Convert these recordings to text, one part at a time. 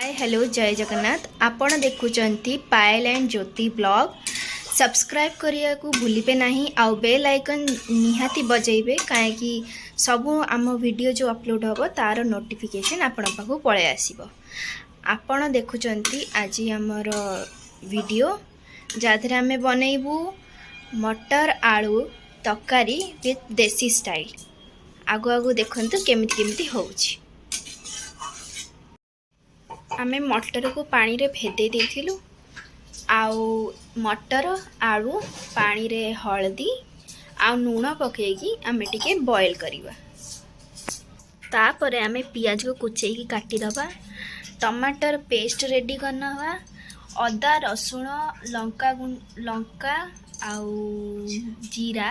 Hi hello जय जगन्नाथ। आपण देखुचंती पायल and Jyoti blog. Subscribe करिया को भूलिबे नहीं, आउ बेल आइकन निहाती बजेबे काहेकि सबु आम वीडियो जो अपलोड होबो तार नोटिफिकेशन आपण पाखु पळे आसीबो। आपण देखुचंती आज हमर वीडियो जाधरे आमे बनेइबू मटर आलू तकारी विथ देसी स्टाइल। आगु आगु देखंतु केमिति केमिति होउची। आमे मटर को पानी रे भेदे देथिलु, आउ मटर आलू पानी रे हल्दी आउ नून पकेगी आमे टिके बॉयल करिवा। तापरे आमे पियाज को कुचेकी काटी दबा। टमाटर पेस्ट रेडी करना हुआ। अदा रसुण लंका आउ जीरा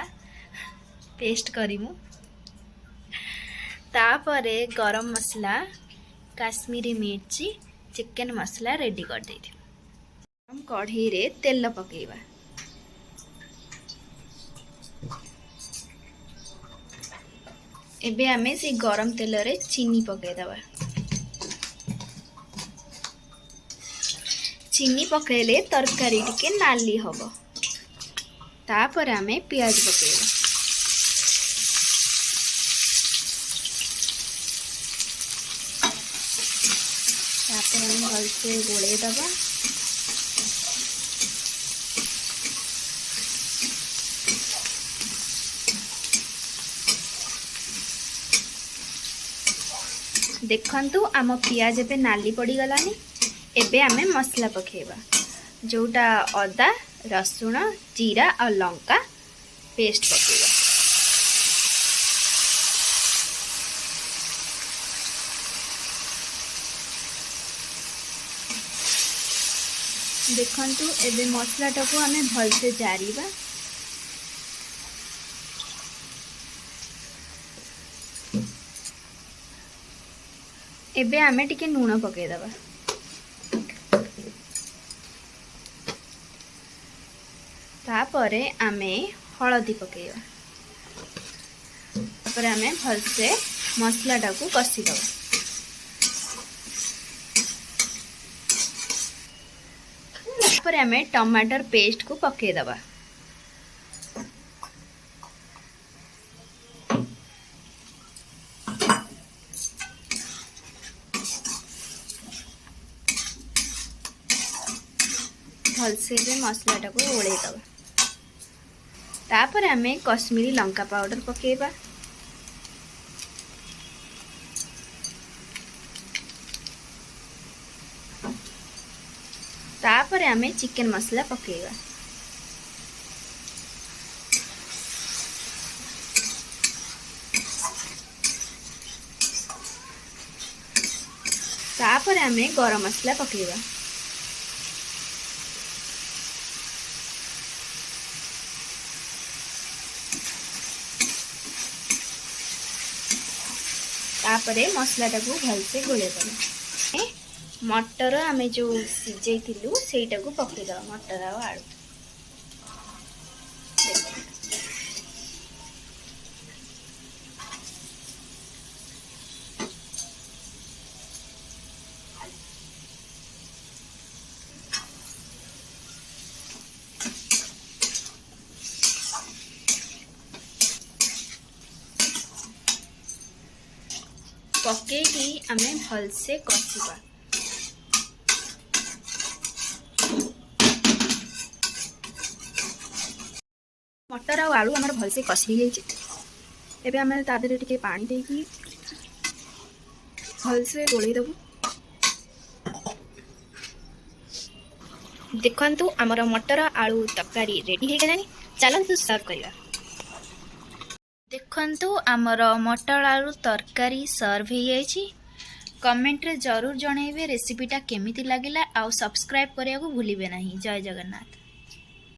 पेस्ट करिमु। तापरे गरम मसला काश्मीरी मिर्ची चिकन मसला रेडी कर दे। हम कढ़ी रे तेल पकेबा। एबे आमे से गरम तेल रे चीनी पके दबा। चीनी पकेले तरकारी टिके नाली हबो। तापर आमे प्याज पकेबा। तापर हम भलसे गोले दबा। देखंतु आम पियाज एबे नाली पड़ी गलानी। एबे आमे मसला पकेबा, जोटा अदा रसुण जीरा और लंका पेस्ट पकेबा। देखंतु एबे मसला टाको आमे भलसे जारीबा। एबे आमे टिके नून पके दबा। तापरे आमे हळदी पकेबा। तापरे आमे भलसे मसला टाको कसी दबा। तापरे आमे टमाटर पेस्ट को पके दबा। भलसे बे मसला टाको ओळे दबा। तापर आमे कश्मीरी लंका पाउडर पकेबा। तापर आमे चिकन मसला पकेबा। तापर आमे गरम मसला पकेबा। तापरे मसला टाको भलसे गोले दबा। मटर आमे जो सिझेइथिलु सेटा को पके दबा। मटर आ आलू पकेकी आमे भलसे कसिबा। मटर आ आलू हमर भलसे कसी जाइए। एबे आमे तादेरे टिके पानी देकी भलसे गोले दबु। देखंतु हमर मटर आलू तकारी रेडी हो गलानी। चलंतु सर्व करिया। देखंतु आमर मटर आलू तरकारी सर्व हो जाइए। कमेंट रे जरूर जणेबे रेसिपीटा केमिति लागिला। आउ सब्सक्राइब करिया को भूलिबे नहीं। जय जगन्नाथ।